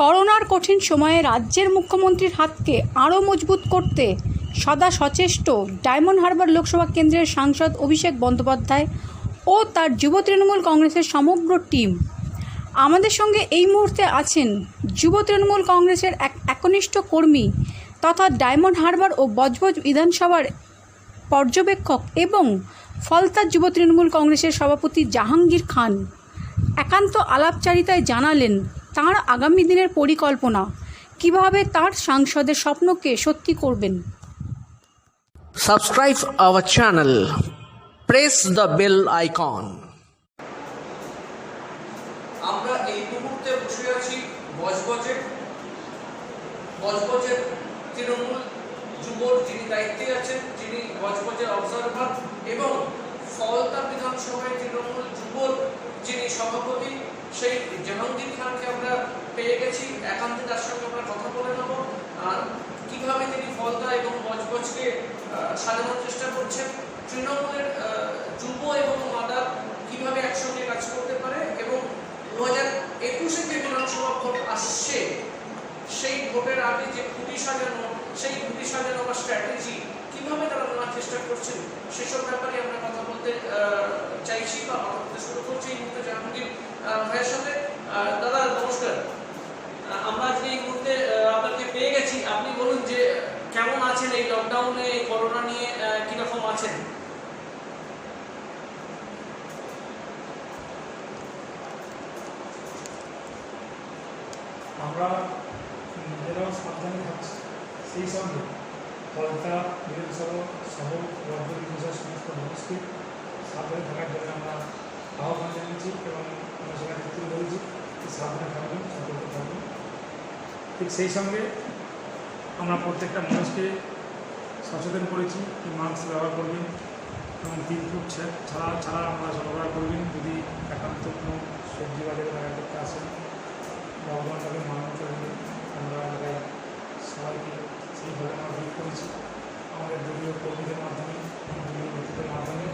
করোনার কঠিন সময়ে রাজ্যের মুখ্যমন্ত্রীর হাতকে আরও মজবুত করতে সদা সচেষ্ট ডায়মন্ড হারবার লোকসভা কেন্দ্রের সাংসদ অভিষেক বন্দ্যোপাধ্যায় ও তার যুব তৃণমূল কংগ্রেসের সমগ্র টিম। আমাদের সঙ্গে এই মুহূর্তে আছেন যুব তৃণমূল কংগ্রেসের এক একনিষ্ঠ কর্মী তথা ডায়মন্ড হারবার ও বজবজ বিধানসভার পর্যবেক্ষক এবং ফলতার যুব তৃণমূল কংগ্রেসের সভাপতি জাহাঙ্গীর খান। একান্ত আলাপচারিতায় জানালেন তাঁর আগামী দিনের পরিকল্পনা, কিভাবে তার সাংসদের স্বপ্নকে সত্যি করবেন। Subscribe our channel. Press the bell icon. আমরা এই মুহূর্তে বসে আছি বজবজের তৃণমূল যুবর যিনি দায়িত্বে আছেন, যিনি বজবজের অবজারভার, এবং ফলতা বিধানসভায় তৃণমূল যুবর যিনি সভাপতি, সেই জাহাঙ্গীর খানকে আমরা পেয়ে গেছি। একান্তে তার সঙ্গে আমরা কথা বলে নেব কিভাবে তিনি ফলতা এবং বজবজকে সাজানোর চেষ্টা করছেন, তৃণমূলের যুব এবং মাদার কিভাবে একসঙ্গে কাজ করতে পারে, এবং 2021 যে বিধানসভা ভোট আসছে সেই ভোটের আগে যে খুঁটি সাজানো বা স্ট্র্যাটেজি কিভাবে তারা নেওয়ার চেষ্টা করছেন, সেসব ব্যাপারে আমরা কথা বলতে চাইছি বা কথা বলতে শুরু করছি এই মুহূর্তে জাহাঙ্গীর ভাইয়ের সাথে। দাদা নমস্কার, আমরা আজকে এই মুহূর্তে আপনাকে পেয়ে গেছি। আপনি বলুন যে কেমন আছেন এই লকডাউনে, এই করোনা নিয়ে কিরকম আছেন? আমরা নিজেরাও সাবধানে থাকছি, সেই সঙ্গে ফলতা বিধানসভা সহ বর্ধ বিধানসভার সমস্ত মানুষকে সাবধানে থাকার জন্য আমরা আহ্বান জানিয়েছি এবং আমরা সেখানে তুলে ধরেছি সাবধানে থাকবেন, সতর্ক থাকবেন। ঠিক সেই সঙ্গে আমরা প্রত্যেকটা মানুষকে সচেতন করেছি যে মাস্ক ব্যবহার করবেন এবং 3 ফুট ছাড়া আমরা সরবরাহ করবেন। যদি একান্ত কোনো সবজি বাজারে বাজার করতে আসেন, ভগবানটাকে মানানো চলবে। আমরা এলাকায় সবাইকে সেইভাবে আমরা ভিড় করেছি আমাদের দলীয় কর্মীদের মাধ্যমে, দলীয় নেতৃত্বের মাধ্যমে,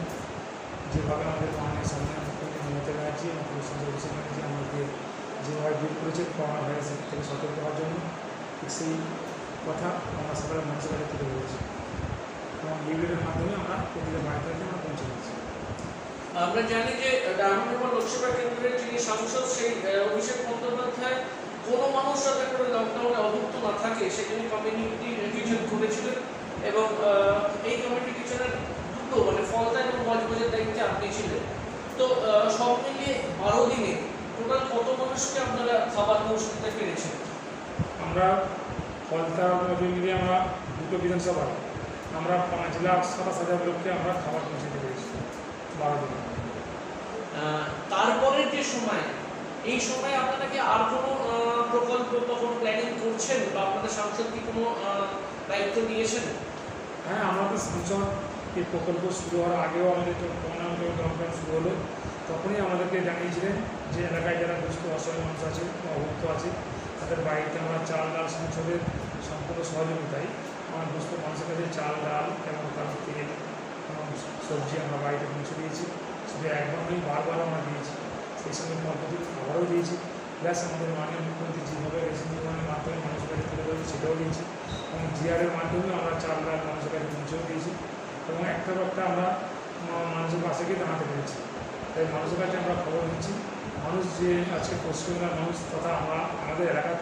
যেভাবে আমাদের মাননীয় সামনে মুখ্যমন্ত্রী মমতা ব্যানার্জি এবং প্রশাসন অভিষেক ব্যানার্জি আমাদের যেভাবে ভিড় করেছে করোনা ভাইরাসের থেকে সতর্ক হওয়ার জন্য, ঠিক সেই কথা আমরা সাধারণ মানুষের কাছে তুলে ধরেছি এবং লিডারের মাধ্যমে আমরা প্রতিটা বাড়িতে আমরা পৌঁছে দিচ্ছি। আমরা জানি যে ডায়মন্ড হারবার লোকসভা কেন্দ্রের যিনি সাংসদ, সেই অভিষেক বন্দ্যোপাধ্যায় কোনো মানুষ যাতে করে লকডাউনে অভুক্ত না থাকে সেজন্য কমিউনিটি কিচেন করেছিলেন, এবং এই কমিউনিটি কিচেনের দুটো মানে ফলতা এবং বজবজের দায়িত্বে আপনি ছিলেন। তো সব মিলিয়ে 12 দিনে টোটাল কত মানুষকে আপনারা খাবার পৌঁছে দিতে পেরেছেন? আমরা ফলতা মিলিয়ে আমরা দুটো বিধানসভায় আমরা 5,27,000 লোককে আমরা খাবার পৌঁছে দিতে পেরেছি 12 দিনে। তারপরের যে সময়, এই সময় আপনারা কি আর কোনো প্রকল্প বা কোনো প্ল্যানিং করছেন, বা আপনাদের সাংসদ কি কোনো দায়িত্ব নিয়েছেন? হ্যাঁ, আমাদের সাংসদ এই প্রকল্প শুরু হওয়ার আগেও আমাদের করোনা লকডাউন শুরু হলো, তখনই আমাদেরকে জানিয়েছিলেন যে এলাকায় যারা দুস্থ অসহায় মানুষ আছে বা অভুক্ত আছে তাদের বাড়িতে আমরা চাল ডাল সংসদের সম্পূর্ণ সহযোগিতায় আমার দুস্থ মানুষের কাছে চাল ডাল এবং তার তেল এবং সবজি আমরা বাড়িতে পৌঁছে দিয়েছি। শুধু একবার নয়, বারবার আমরা দিয়েছি। সেই সঙ্গে পদ্ধতি খাবারও দিয়েছি, প্লাস আমাদের মাননীয় মুখ্যমন্ত্রী যেভাবে রেশন বিমানের মাধ্যমে মানুষের কাছে তুলে ধরেছে সেটাও দিয়েছি, এবং জিআরের মাধ্যমে আমরা চাল ডাল মানুষের কাছে পৌঁছেও দিয়েছি, এবং একটা আমরা মানুষের পাশে গিয়ে দাঁড়াতে পেরেছি। তাই মানুষের কাছে আমরা খবর দিচ্ছি, মানুষ যে আজকে পশ্চিমবঙ্গের মানুষ তথা আমরা আমাদের এলাকার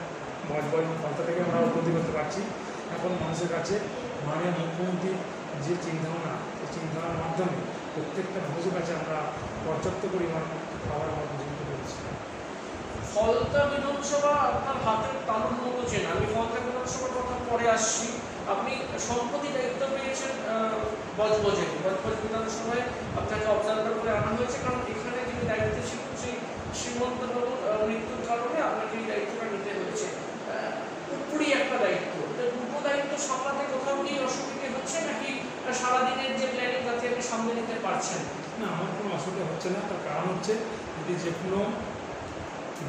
বজবজ ফলতা থেকে আমরা উপলব্ধি করতে পারছি এখন মানুষের কাছে মাননীয় মুখ্যমন্ত্রীর যে চিন্তাভাবনা, সেই চিন্তাভাবনার মাধ্যমে প্রত্যেকটা মানুষের কাছে আমরা পর্যাপ্ত পরিমাণ খাবার আমরা পৌঁছে দিতে পেরেছি। ফলতা বিধানসভা আপনার হাতের তালুর মতো চেন। আমি ফলতা বিধানসভার কথা পরে আসছি। আপনি সম্প্রতি দায়িত্ব পেয়েছেন বজবজ বিধানসভায়, আপনাকে অবজারভার করে আনা হয়েছে, কারণ এখানে যিনি দায়িত্বে ছিলেন সেই শ্রীমন্ত বাবুর মৃত্যুর কারণে আপনাকে এই দায়িত্বটা নিতে হয়েছে। পুরোপুরি একটা দায়িত্ব, দুটো দায়িত্ব সামলাতে কোথাও কি অসুবিধে হচ্ছে, নাকি সারাদিনের যে প্ল্যানিং তাতে আপনি সামলে নিতে পারছেন? না, আমার কোনো অসুবিধা হচ্ছে না। তার কারণ হচ্ছে যদি যে কোনো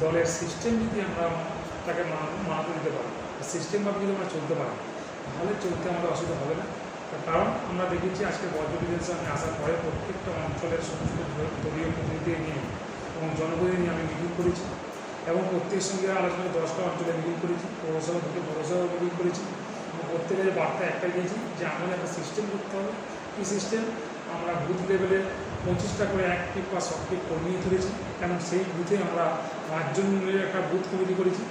দলের সিস্টেম যদি আমরা তাকে মানাতে দিতে পারি, সিস্টেমভাবে যদি আমরা চলতে পারি, তাহলে চলতে আমাদের অসুবিধা হবে না। তার কারণ আমরা দেখেছি আজকে বজ্র বিধানসভায় আসার পরে প্রত্যেকটা অঞ্চলের সমস্ত দলীয় প্রতিনিধি নিয়ে এবং জনপ্রতিনিধি নিয়ে আমি মিটিং করেছি এবং প্রত্যেকের সঙ্গে আলোচনায় 10টা অঞ্চলে মিটিং করেছি, পৌরসভা থেকে পৌরসভা মিটিং করেছি এবং প্রত্যেকের বার্তা একটা দিয়েছি যে আমাদের একটা সিস্টেম করতে হবে। কী সিস্টেম? আমরা বুথ লেভেলে 25টা করে অ্যাক্টিভ বা সক্রিয় কর্মী তুলেছি এবং সেই বুথে আমরা 5 জন মিলে একটা বুথ কমিটি করেছি,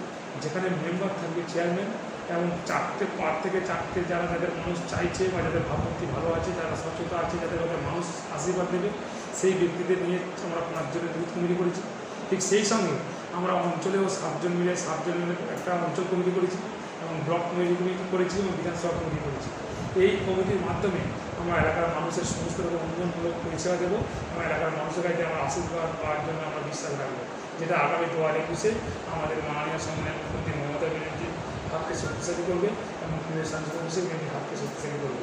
যেখানে মেম্বার থাকবে চেয়ারম্যান এবং 4 থেকে 4 যারা যাদের মানুষ চাইছে বা যাদের ভাবমূর্তি ভালো আছে, যারা স্বচ্ছতা আছে, যাদের মধ্যে মানুষ আশীর্বাদ দেবে, সেই ব্যক্তিদের নিয়ে আমরা 5 জনের বুথ কমিটি করেছি। ঠিক সেই সঙ্গে আমরা অঞ্চলেও 7 জন মিলে একটা অঞ্চল কমিটি করেছি এবং ব্লক কমিটি করেছি এবং বিধানসভা কমিটি করেছি। এই কমিটির মাধ্যমে আমরা এলাকার মানুষের সমস্ত রকম উন্নয়নমূলক পরিষেবা দেবো এবং এলাকার মানুষের কাছে আমরা আশীর্বাদ পাওয়ার জন্য আমরা বিশ্বাস রাখবো, যেটা আগামী 2021-এ আমাদের মাননীয় সম্মানের মুখ্যমন্ত্রী মমতা ব্যানার্জির হাতকে শক্তিশালী করবে এবং কেন্দ্রের সাংসদ হিসেবে হাতকে শক্তিশালী করবে।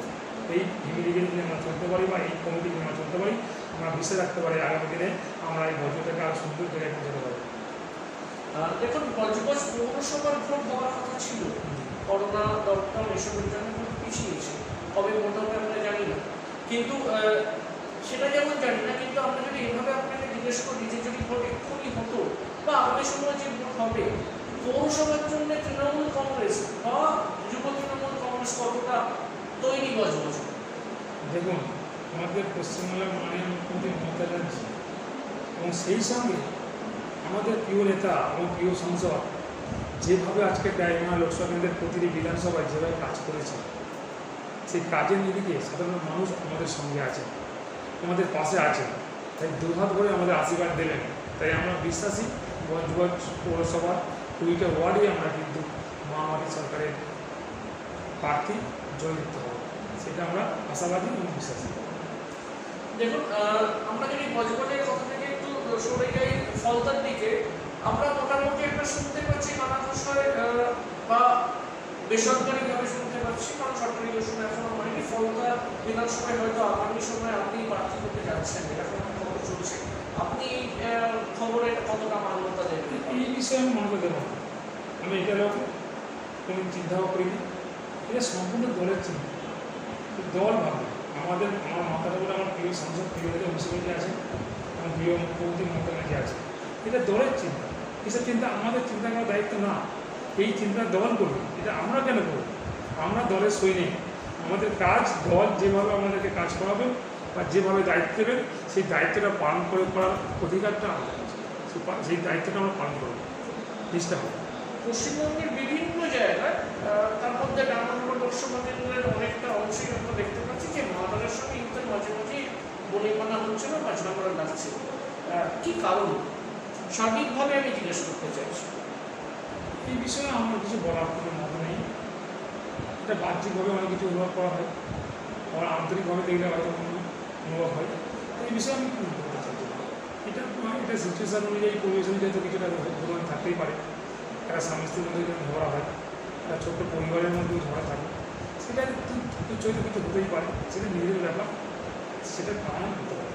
এই ফ্যামিলিকে যদি আমরা চলতে পারি বা এই কমিটি যদি আমরা চলতে পারি, আমরা বিশ্বাস রাখতে পারি আগামী দিনে আমরা এই বছরটাকে আরও সুন্দর করে পৌঁছাতে পারি। দেখুন, বজবজ পৌরসভার ভোট হওয়ার কথা ছিল, করোনা লকডাউন এসবের জন্য ভোট পিছিয়েছে, কবে ভোট হবে আমরা জানি না, কিন্তু সেটা যেমন জানি না, কিন্তু আমরা যদি এইভাবে আপনাকে জিজ্ঞেস করি যে যদি ভোট এক্ষুনি হতো বা আগামী সময় যে ভোট হবে, পৌরসভার জন্য তৃণমূল কংগ্রেস বা যুব তৃণমূল কংগ্রেস কতটা তৈরি বজবজ? দেখুন, আমাদের পশ্চিমবাংলার মাননীয় মুখ্যমন্ত্রী মমতা ব্যানার্জি এবং সেই সঙ্গে আমাদের প্রিয় নেতা এবং প্রিয় সাংসদ যেভাবে আজকে ডায়মন্ড লোকসভা কেন্দ্রের প্রতিটি বিধানসভায় যেভাবে কাজ করেছে, সেই কাজের নিরিখে সাধারণ মানুষ আমাদের সঙ্গে আছে, আমাদের পাশে আছে, তাই দুহাত ভরে আমাদের আশীর্বাদ দেবেন। তাই আমরা বিশ্বাসী বজবজ পৌরসভার 2টা ওয়ার্ডে আমরা কিন্তু মহামারী সরকারের প্রার্থী জয়যুক্ত হব, সেটা আমরা আশাবাদী এবং বিশ্বাসী। দেখুন, আমরা যদি বজবজের কথা থেকে একটু সরে যাই ফলতার দিকে, আমরা মোটামুটি একটা শুনতে পাচ্ছি নানা বিষয় বা বেসরকারিভাবে শুনতে পাচ্ছি, কারণ সরকারি ঘোষণা এখনো হয়নি, ফলতা বিধানসভায় হয়তো আগামী সময় আপনি প্রার্থী করতে যাচ্ছেন, এরকম খবর চলছে। আপনি খবরের কতটা মান্যতা দেবেন? এই বিষয়ে আমি মানতে দেবো না, আমি এটারও কোনো চিন্তাও করিনি, এটা সম্পূর্ণ দলের চিন্তা, দল ভাবে আমার মাথার উপরে আমার প্রিয় সাংসদ প্রিয় নেতা মুন্সিপালিটি আছে, আমার প্রিয় মুখ্যমন্ত্রী মমতা ব্যানার্জি আছে, এটা দলের চিন্তা। এসব চিন্তা আমাদের চিন্তা করার দায়িত্ব না, এই চিন্তা দল করবে, এটা আমরা কেন করব? আমরা দলের সৈনিক, আমাদের কাজ দল যেভাবে আমাদেরকে কাজ করাবে বা যেভাবে দায়িত্ব দেবেন, সেই দায়িত্বটা পালন করার অধিকারটা আমাদের আছে, সেই দায়িত্বটা আমরা পালন করব, চেষ্টা হবে। পশ্চিমবঙ্গের বিভিন্ন জায়গায়, তার মধ্যে ডায়মন্ড লোকসভা কেন্দ্রের অনেকটা অংশই আমরা দেখতে পাচ্ছি যে মাদারের সঙ্গে ইউথের মাঝে মাঝে বনিমানা হচ্ছে না বা ঝামেলা লাগছে। কী কারণ সার্বিকভাবে আমি জিজ্ঞেস করতে চাইছি। এই বিষয়ে আমার কিছু বলার কোনো মত নেই, এটা বাহ্যিকভাবে অনেক কিছু অনুভব করা হয়, আমার আন্তরিকভাবে দেখলে হয়তো অনুভব হয়, এই বিষয়ে আমি বলতে চাইছি। এটা সিচুয়েশান অনুযায়ী পরিবেশ অনুযায়ী তো কিছুটা ধরুন থাকতেই পারে, একটা স্বামী স্ত্রীর মধ্যে যদি ঝগড়া হয়, একটা ছোট্ট পরিবারের মধ্যেও ঝগড়া থাকে, সেটা কিছু হতেই পারে, সেটা নিজেদের ব্যাপার, সেটা কারণ হতে পারে।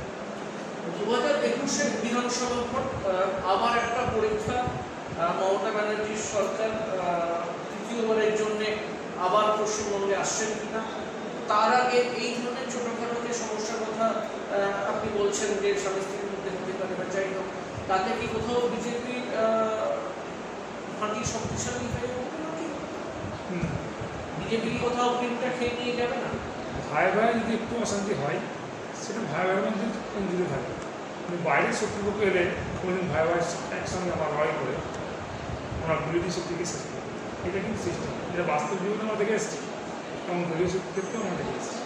2021-এর বিধানসভা ভোট আবার একটা পরীক্ষা, মমতা ব্যানার্জির সরকার তৃতীয়বারের জন্যে আবার পশ্চিমবঙ্গে আসছেন কিনা, তার আগে এই ধরনের ছোটোখাটো যে সমস্যার কথা আপনি বলছেন যে স্বামী স্ত্রীর মধ্যে হতে পারে বা যাই হোক, তাতে কি কোথাও বিজেপির ফাঁকি শক্তিশালী হয়ে উঠবে নাকি? বিজেপি কোথাও প্রিন্টটা খেয়ে নিয়ে যাবে না? ভাই যদি একটু অশান্তি হয়, সেটা ভাই মধ্যে জুড়ে থাকে, কিন্তু বাইরের শত্রুপক্ষ এলে কোনোদিন ভাই একসঙ্গে আমার লড়াই করে আমরা বিরোধী শক্তিকে শেষ করি, এটা কিন্তু সিস্টেম, এটা বাস্তব জীবনে আমরা দেখে এসেছি এবং দলীয় শক্তি ক্ষেত্রেও আমরা দেখে এসেছি,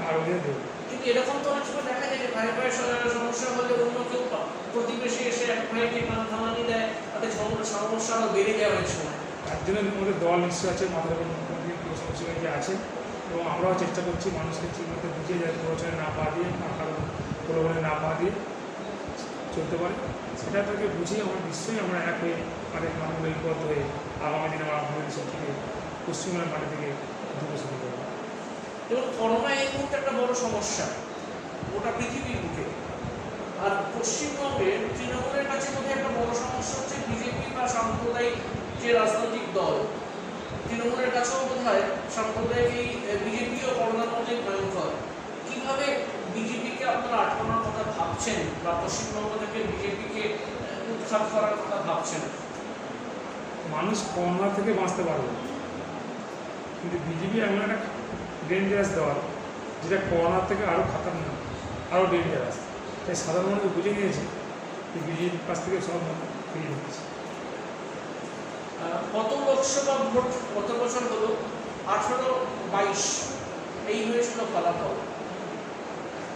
আরও দেবো। কিন্তু এরকম তো অনেক সময় দেখা যায় যে ভাই ভাইয়ের সমস্যা হলে অন্য কেউ প্রতিবেশী এসে এক ভাইকে থামানি দেয়, তাতে সমস্যা আরও বেড়ে যায় অনেক সময়। তার জন্য আমাদের দল নিশ্চয় আছে, মাথার উপর মুখ্যমন্ত্রী সমস্যা আছে, এবং আমরাও চেষ্টা করছি মানুষকে ঠিকমতো বুঝিয়ে যায় প্রবচনে না পা দিয়ে বা কারো প্রলোভনে না পা দিয়ে চলতে পারে, সেটা তাকে বুঝিয়ে আমরা নিশ্চয়ই আমরা এক হয়ে আমাদের মানুষ ঐক্যবদ্ধ হয়ে আগামী দিনে আমরা আপনাদের সব থেকে পশ্চিমবঙ্গের মাটি থেকে দূরে শুরু করবো। এবং করোনা এই মুহূর্তে একটা বড় সমস্যা গোটা পৃথিবীর বুকে, আর পশ্চিমবঙ্গে তৃণমূলের কাছে বোধহয় একটা বড় সমস্যা হচ্ছে বিজেপি বা সাম্প্রদায়িক যে রাজনৈতিক দল, তৃণমূলের কাছেও বোধ হয় সাম্প্রদায়িক এই বিজেপি ও করোনার মধ্যে ভয়ঙ্কর। কীভাবে বিজেপিকে আপনারা আটকানোর কথা ভাবছেন বা পশ্চিমবঙ্গ থেকে বিজেপিকে উৎখাত করার কথা ভাবছেন? মানুষ করোনা থেকে বাঁচতে পারবে, কিন্তু বিজেপি এমন একটা ডেঞ্জারাস দল যেটা করোনার থেকে আরও খাতারনাক, আরও ডেঞ্জারাস। তাই সাধারণ মানুষ বুঝে নিয়েছে যে বিজেপির কাছ থেকে সব ফিরিয়ে নিচ্ছে। কত লোকসভা ভোট গত বছর হলো? 18-22 এই হয়েছিল ফলাফল।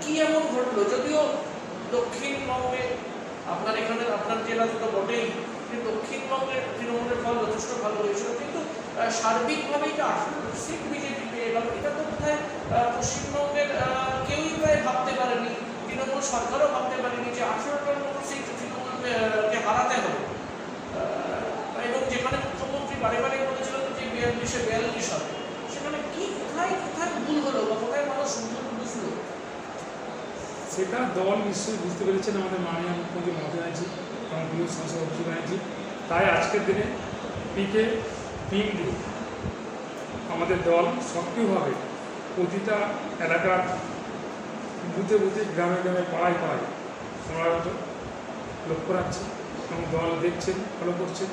কি এমন ঘটলো? যদিও দক্ষিণবঙ্গে আপনার এখানে আপনার জেলা তো বটেই, কিন্তু দক্ষিণবঙ্গের তৃণমূলের ফল যথেষ্ট ভালো হয়েছিল, কিন্তু সার্বিকভাবে এটা 18 সিট বিজেপি পেয়ে গেল। এটা তো বোধহয় পশ্চিমবঙ্গের কেউই প্রায় ভাবতে পারেনি, তৃণমূল সরকারও ভাবতে পারেনি যে 18টার মতো সিট তৃণমূলকে হারাতে হবে। এবং যেখানে মুখ্যমন্ত্রী বারে বারে বলেছিলেন যে 42-42 হবে, সেখানে কি কোথায় কোথায় ভুল হলো বা কোথায় মানুষ বুঝলো? সেটা দল নিশ্চয়ই বুঝতে পেরেছেন, আমাদের মাননীয় মুখ্যমন্ত্রী মমতা ব্যানার্জি এবং প্রিয় সাংসদ অভিষেক ব্যানার্জি। তাই আজকের দিনে পিকে টিম দিয়ে আমাদের দল সক্রিয়ভাবে প্রতিটা এলাকার বুথে বুথে গ্রামে গ্রামে পাড়ায় পাড়ায় আমরা লক্ষ্য রাখছি এবং দল দেখছেন, ফলো করছেন।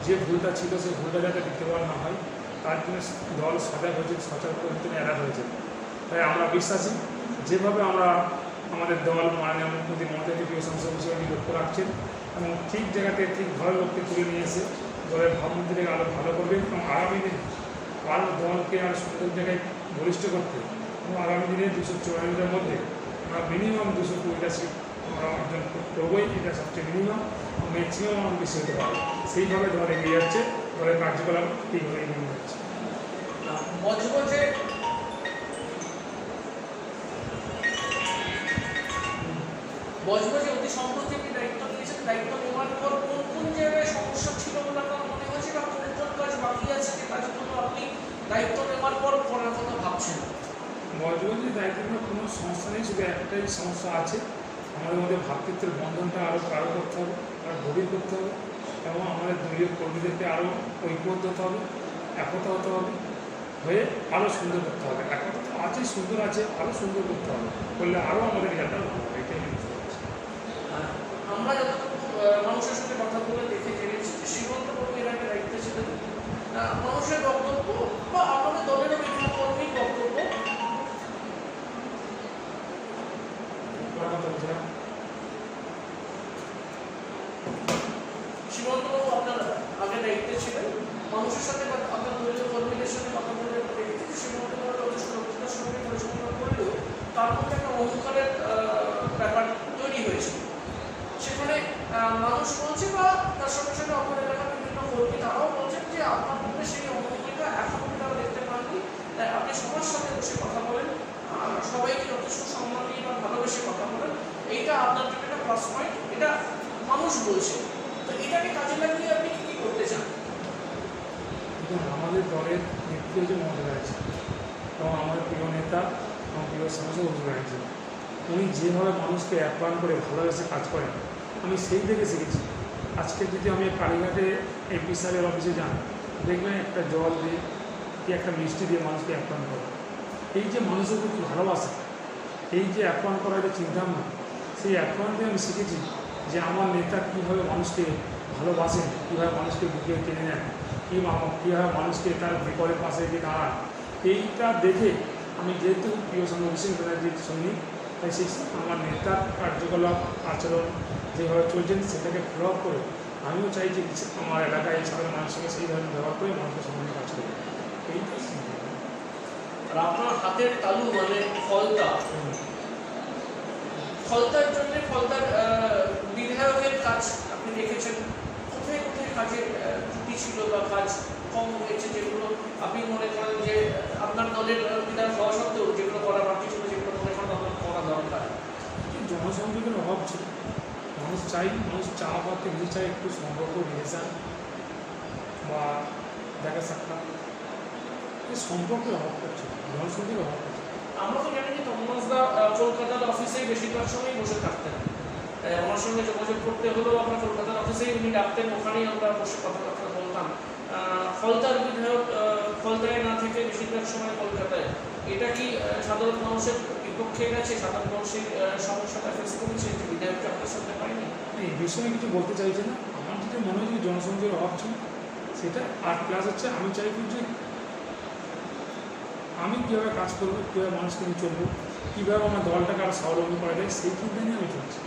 যে ভুলটা ছিল সেই ভুলটা যাতে দ্বিতীয়বার না হয় তার জন্য দল সজাগ হয়েছে, সচেতন জন্য অ্যালার্ট হয়েছে। তাই আমরা বিশ্বাসী যেভাবে আমরা আমাদের দল মাননীয় মুখ্যমন্ত্রী মমতা ব্যানার্জি প্রিয় সাংসদ হিসেবে লক্ষ্য রাখছেন এবং ঠিক জায়গাতে ঠিক ভালো লোককে তুলে নিয়ে এসে দলের ভাবমূর্তিকে আরও ভালো করবেন এবং আগামী দিনে আরও দলকে আরও সুন্দর জায়গায় বলিষ্ঠ করতে এবং আগামী দিনে 244-এর মধ্যে আমরা মিনিমাম 220টা সিট আমরা অর্জন করবোই। এটা সবচেয়ে মিনিমাম এবং ম্যাক্সিমাম আমরা বেশি হতে পারবো। সেইভাবে দল এগিয়ে যাচ্ছে, দলের কার্যকলাপ ঠিকভাবে এগিয়ে যাচ্ছে। বজবজে অতি সম্প্রতি একটি দায়িত্ব নিয়েছেন। দায়িত্ব নেওয়ার পর কোন কোন জায়গায় সমস্যা ছিল বলে আপনার মনে হয়েছে বা কোন কোন কাজ বাকি আছে যে কাজগুলো আপনি দায়িত্ব নেওয়ার পর করার কথা ভাবছেন? বজবজের দায়িত্ব নেওয়ার কোনো সমস্যা নেই, শুধু একটাই সমস্যা আছে, আমাদের মধ্যে ভ্রাতৃত্বের বন্ধনটা আরও গাঢ় করতে হবে, আরও গভীর করতে হবে এবং আমাদের দলীয় কর্মীদেরকে আরও ঐক্যবদ্ধ হতে হবে, একতা হতে হবে, হয়ে আরও সুন্দর করতে হবে। একতা তো আছে, সুন্দর আছে, আরও সুন্দর করতে হবে, করলে আরও আমাদের রেজাল্টটা ভালো হবে। এটাই আমি বুঝতে পারছি। আমরা যতটুকু মানুষের সাথে কথা বলে দেখে জেনেছি যে শ্রীমন্ত বাবু এর আগে দায়িত্বে ছিলেন। মানুষের বক্তব্য বা আপনাদের দলেরও বিভিন্ন কর্মীর বক্তব্য শ্রীমন্তবাবু আপনার আগে দায়িত্বে ছিলেন, মানুষের সাথে আপনার দলীয় কর্মীদের সাথে কথা বলে দেখেছি যে শ্রীমন্তবাবু যথেষ্ট দক্ষতার সঙ্গে পরিচালনা করলেও তার মধ্যে একটা অহংকারের ব্যাপার তৈরি হয়েছে। সেখানে মানুষ বলছে বা তার সঙ্গে সঙ্গে অপর এলাকার বিভিন্ন কর্মী তারাও বলছেন যে আপনার মধ্যে সেই অহংকারটা এখনো তারা দেখতে পাননি। তাই আপনি সবার সাথে বসে কথা বলেন, সবাইকে যথেষ্ট সম্মান দিয়ে বা ভালোবেসে কথা বলেন, এইটা আপনার জন্য একটা প্লাস পয়েন্ট, এটা মানুষ বলছে। তো এটাকে কাজে লাগিয়ে আপনি কী করতে চান? আমাদের দলের নেতৃত্ব হচ্ছে মমতা ব্যানার্জি এবং আমাদের প্রিয় নেতা এবং প্রিয় সাংসদ অভিষেক ব্যানার্জি। উনি যেভাবে মানুষকে আপ্যায়ন করে ভালোবেসে কাজ করেন আমি সেই থেকে শিখেছি। আজকে যদি আমি কালীঘাটে এমপি সাহেবের অফিসে যান, দেখবেন একটা জল দিয়ে কি একটা মিষ্টি দিয়ে মানুষকে আপ্যায়ন করে। এই যে মানুষের প্রতি ভালোবাসা, এই যে আপ্যায়ন করার যে চিন্তাভাবনা, সেই আপ্যায়ন দিয়ে আমি শিখেছি যে আমার নেতা কীভাবে মানুষকে ভালোবাসেন, কীভাবে মানুষকে বুকে টেনে নেন, কীভাবে মানুষকে তার বিপদের পাশে গিয়ে দাঁড়ান। এইটা দেখে আমি যেহেতু প্রিয় সাংসদ অভিষেক ব্যানার্জির সৈনিক, তাই সেই আমার নেতার কার্যকলাপ আচরণ যেভাবে চলছেন সেটাকে ফলো আপ করে আমিও চাই যে আমার এলাকায় সাধারণ মানুষকে সেই ধরনের ব্যবহার করে মানুষের সম্মানে কাজ করবে। এইটাই আর আপনার হাতের তালু মানে ফলতার জন্য ফলতার বিধায়কের কাজ আপনি দেখেছেন, কোথায় কোথায় কাজের ত্রুটি ছিল বা কাজ কম হয়েছে যেগুলো আপনি মনে করেন যে আপনার দলের বিধায়ক হওয়া সত্ত্বেও যেগুলো করা বাকি ছিল, যেগুলো মনে করেন আপনার করা দরকার? জনসংযোগের অভাব ছিল। মানুষ চা পাতে বেশি চাই একটু সম্পর্ক রিলেশন বা দেখা সাক্ষাৎ, এই সম্পর্কের অভাব করছে, জনসংযোগের অভাব করছে। আমরা তো জানি যে তমনাজদা কলকাতার অফিসেই বেশিরভাগ সময়ই বসে থাকতেন, আমার সঙ্গে যোগাযোগ করতে হলেও আমরা কলকাতার অফিসেই উনি ডাকতেন, ওখানেই আমরা বসে কথাবার্তা বলতাম। ফলতার বিধায়ক ফলতায় না থেকে বেশিরভাগ সময় কলকাতায়, এটা কি সাধারণ মানুষের বিপক্ষে গেছে, সাধারণ মানুষের সমস্যাটা ফেস করেছে, যে বিধায়ককে আপনার সামনে পাইনি? এই বিষয়ে কিছু বলতে চাইছে না। আমার যেটা মনে হয় যে জনসংযোগের অভাব ছিল সেটা, আর প্লাস হচ্ছে আমি চাইব যে আমি কীভাবে কাজ করবো, কীভাবে মানুষকে নিয়ে চলবো, কীভাবে আমার দলটাকে আরও স্বাবলম্বী করা যায়, সেই চিন্তা নিয়ে আমি চলছি।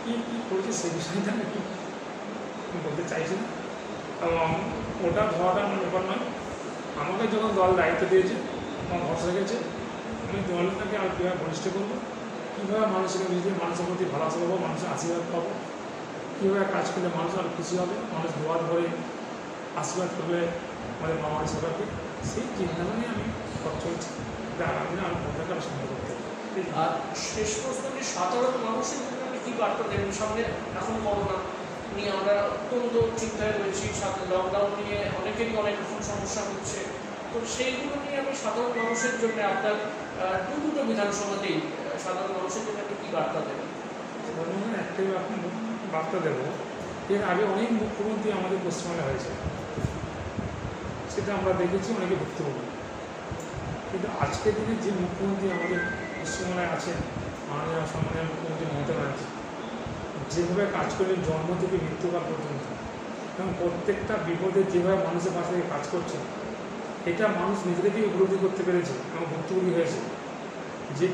কী করেছি সেই বিষয়টা আমি একটু বলতে চাইছি না, এবং ওটা ধরাটা আমার ব্যাপার নয়। আমাকে যখন দল দায়িত্ব দিয়েছে, আমার ভরসা রেখেছে, আমি দলটাকে আর কীভাবে বলিষ্ঠ করবো, কীভাবে মানুষের নিজেদের মানুষের প্রতি ভালোবাসা পাবো, মানুষের আশীর্বাদ পাবো, কীভাবে কাজ করলে মানুষ আরও খুশি হবে, মানুষ দোয়ার ধরে আশীর্বাদ করবে আমাদের মামার সরকারকে, সেই চিন্তাটা নিয়ে আমি পথ চলছি। আগামী দিনে আমি দলটাকে আরও সুন্দর করতে হবে। আর শেষ প্রশ্ন, যে সাধারণ মানুষের জন্য আপনি কী বার্তা দেবেন? সামনে এখন করোনা নিয়ে আমরা অত্যন্ত চিন্তায় রয়েছি, সাথে লকডাউন নিয়ে অনেকেরই অনেক রকম সমস্যা হচ্ছে, তো সেইগুলো নিয়ে আমি সাধারণ মানুষের জন্য আপনার দুটো বিধানসভাতেই সাধারণ মানুষের জন্য আপনি কী বার্তা দেবেন? বর্তমানে একটাই বার্তা দেবো, এর আগে অনেক মুখ্যমন্ত্রী আমাদের পশ্চিমবাংলায় হয়েছে, সেটা আমরা দেখেছি, অনেকে ভুক্তভোগী। কিন্তু আজকের দিনে যে মুখ্যমন্ত্রী আমাদের পশ্চিমবাংলায় আছেন, মাননীয় সম্মানীয় মুখ্যমন্ত্রী মমতা ব্যানার্জি, যেভাবে কাজ করলেন জন্ম থেকে মৃত্যুকাল পর্যন্ত, এবং প্রত্যেকটা বিপদে যেভাবে মানুষের পাশে থেকে কাজ করছে, এটা মানুষ নিজেদেরকেই উপলব্ধি করতে পেরেছে এবং ভুক্তভোগী হয়েছে যে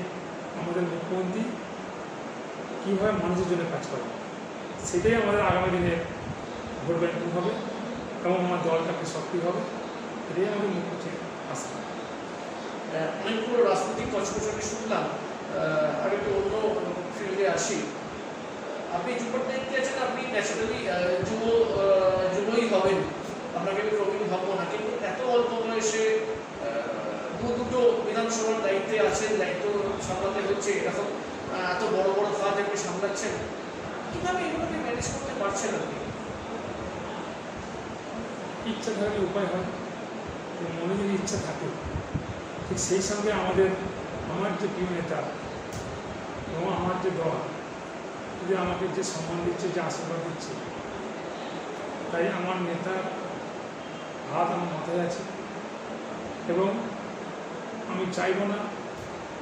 আমাদের মুখ্যমন্ত্রী কীভাবে মানুষের জন্য কাজ করে। সেটাই আমাদের আগামী দিনে ভোট ব্যাংকিং হবে এবং আমার দলটাকে সক্রিয় হবে, এটাই আমাদের মুখ্য আশা। অনেকগুলো রাজনৈতিক কচকচানি শুনলাম, আমি একটু অন্য ফিল্ডে আসি। আপনি যুবক দায়িত্বে আছেন, আপনি ন্যাচারালি যুবই হবেন, আপনাকে আমি প্রবীণ ভাববো না, কিন্তু এত অল্প বয়সে দুটো বিধানসভার দায়িত্বে আছেন, দায়িত্ব সামলাতে হচ্ছে, এরকম এত বড় বড় কাজ আপনি সামলাচ্ছেন, কীভাবে এগুলোকে ম্যানেজ করতে পারছেন আপনি? ইচ্ছা থাকলে উপায় হয়, মনে যদি ইচ্ছা থাকে, ঠিক সেই সঙ্গে আমার যে প্রিয় নেতা এবং আমার যে দল যদি আমাকে যে সম্মান দিচ্ছে, যে আশীর্বাদ দিচ্ছে, তাই আমার নেতার হাত আমার মাথায় আছে, এবং আমি চাইব না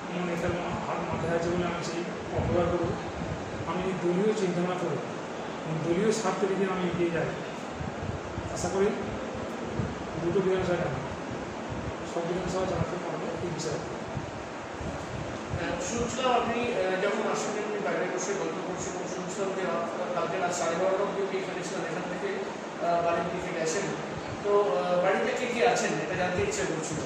আমার নেতার হাত মাথায় আছে বলে আমি সেই অপব্যবহার করব। আমি দলীয় চিন্তাভাবনা করব এবং দলীয় স্বার্থে যদি আমি এগিয়ে যাই, আশা করি দুটো বিধানসভা কেন সব বিধানসভা জানাতে পারবো এই বিষয়ে। শুনছিলাম আপনি যখন আসলে আপনি বাইরে বসে গল্প করছিলেন, শুনছিলাম যে কালকে রাত 12:30 অব্দি এখানে ছিলেন, এখান থেকে বাড়ির দিকে গেছেন, তো বাড়িতে কে কে আছেন এটা জানতে ইচ্ছে করছিল।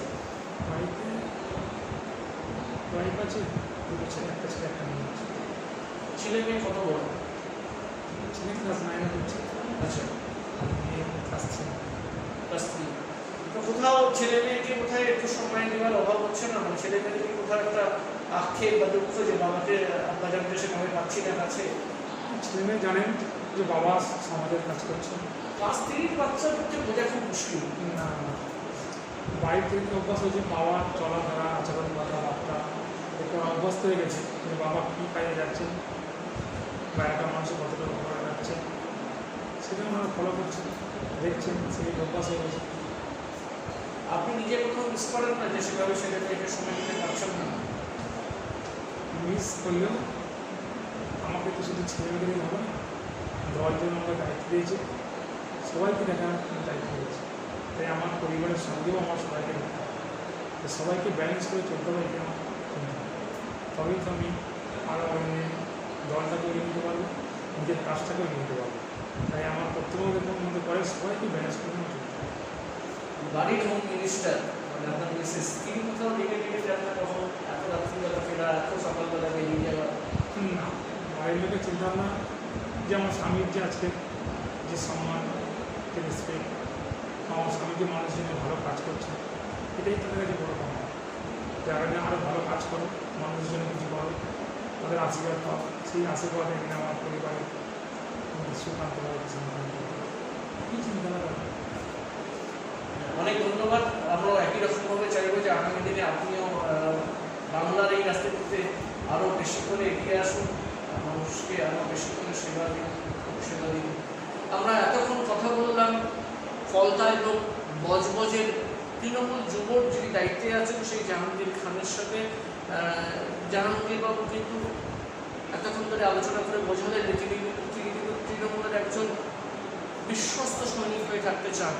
বাড়ির কাছে দুটো ছেলে, একটা ছেলে, একটা মেয়ে আছে। ছেলে মেয়ে কত বড়? ছেলে ক্লাস 9 হচ্ছে, আচ্ছা, মেয়ে ক্লাস 3। ক্লাস 3। তো কোথাও ছেলে মেয়েকে কোথায় একটু সময় দেওয়ার অভাব হচ্ছে না? মানে ছেলে মেয়েদেরকে কোথাও একটা আক্ষেপ বা দুঃখ যে বাবাকে বাজারতে সেভাবে পাচ্ছি না কাছে? ছেলে মেয়ে জানেন যে বাবা সমাজের কাজ করছে। ক্লাস 3 বাচ্চার পক্ষে বোঝা খুব মুশকিল। না, বাড়ির থেকে অভ্যাস হয়েছে, বাবার চলাফেরা, আচরণ, কথাবার্তা একটু অভ্যস্ত হয়ে গেছে যে বাবা কী কাজে যাচ্ছে বা একটা মানুষের কতটা ব্যবহার যাচ্ছে, সেটা ওনারা ফলো করছেন, দেখছেন, সেই অভ্যাস হয়ে গেছে। আপনি নিজে কোথাও মিস করেন না যে সেভাবে ছেলে মেয়েকে সময় দিতে পারছেন না? মিস করলেও আমাকে তো শুধু ছেলে মেয়েদেরই হবে না, দল জন্য আমাকে দায়িত্ব দিয়েছে, সবাইকে দেখার দায়িত্ব দিয়েছে, তাই আমার পরিবারের সঙ্গেও আমার সবাইকে দেখতে হবে, সবাইকে ব্যালেন্স করে চলতে হবে, এটা আমার চিন্তা। তবেই তো আমি আরও দলটাকে এগিয়ে নিতে পারবো, নিজের কাজটাকেও এগিয়ে নিতে পারবো, তাই আমার কর্তব্যের মধ্যে পরে সবাইকে ব্যালেন্স করে চলতে হবে। বাড়ির হোম মিনিস্টার মানে আপনার মিসেস, তিনি কোথাও ডেকে ডেকে যান না কখন? এত রাত্রিবেলা ফেরা, এত সকালবেলা বেরিয়ে যাওয়া? না, বাড়ির লোকের চিন্তাভাবনা যে আমার স্বামীর যে আজকে যে সম্মান, যে রেসপেক্ট, আমার স্বামী যে মানুষের জন্য ভালো কাজ করছে, এটাই তাদের কাছে বড় পাওয়া। যারা আরও ভালো কাজ করো, মানুষের জন্য কিছু করো, তাদের আশীর্বাদ পাও, সেই আশীর্বাদ এখানে আমার পরিবারের সুকান্ত এই চিন্তাধারা। অনেক ধন্যবাদ। আমরা একই রকমভাবে চাইবো যে আগামী দিনে আপনিও বাংলার এই রাস্তাটিতে আরও বেশি করে এগিয়ে আসুন, মানুষকে আরও বেশি করে সেবা দিন। আমরা এতক্ষণ কথা বললাম ফলতা এবং বজবজের তৃণমূল যুবর যিনি দায়িত্বে আছেন সেই জাহাঙ্গীর খানের সাথে। জাহাঙ্গীরবাবু কিন্তু এতক্ষণ ধরে আলোচনা করে বোঝালেন যে তিনি কিন্তু তৃণমূলের একজন বিশ্বস্ত সৈনিক হয়ে থাকতে চান।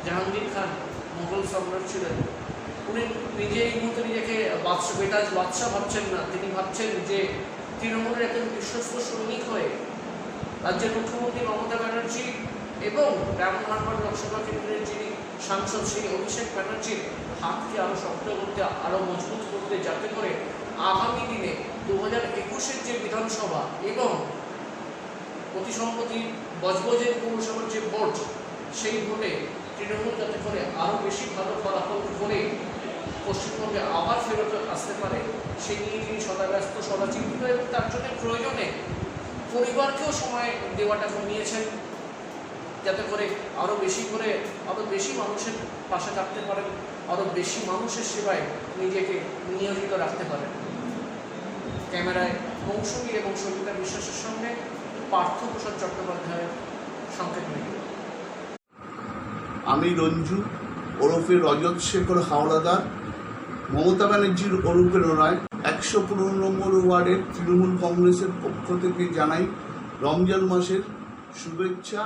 জাহাঙ্গীর খান মোগল সম্রাট ছিলেন, উনি নিজে এই মুহূর্তে নিজেকে বেতাজ বাদশাহ ভাবছেন না, তিনি ভাবছেন যে তৃণমূলের একজন বিশ্বস্ত সৈনিক হয়ে রাজ্যের মুখ্যমন্ত্রী মমতা ব্যানার্জি এবং ডায়মন্ড হারবার লোকসভা কেন্দ্রের যিনি সাংসদ শ্রী অভিষেক ব্যানার্জির হাতকে আরও শক্ত করতে, আরও মজবুত করতে, যাতে করে আগামী দিনে 2021-এর যে বিধানসভা এবং অতি সম্প্রতি বজবজের পৌরসভার যে ভোট, সেই ভোটে তৃণমূল যাতে করে আরও বেশি ভালো ফলাফল করে পশ্চিমবঙ্গে আবার ফেরত আসতে পারে, সেই নিয়ে তিনি সদা ব্যস্ত, সদা চিন্তিত, এবং তার জন্য প্রয়োজনে পরিবারকেও সময় দেওয়াটা কমিয়েছেন, যাতে করে আরও বেশি মানুষের পাশে থাকতে পারেন, আরও বেশি মানুষের সেবায় নিজেকে নিয়োজিত রাখতে পারেন। ক্যামেরায় মৌসুমী এবং সবিতা বিশ্বাসের সঙ্গে পার্থ প্রসাদ চট্টোপাধ্যায়ের সংকেত মিডিয়া। আমি রঞ্জু ওরফে রজত শেখর হাওড়াদার, মমতা ব্যানার্জির অনুপ্রেরণায় 115 নম্বর ওয়ার্ডের তৃণমূল কংগ্রেসের পক্ষ থেকে জানাই রমজান মাসের শুভেচ্ছা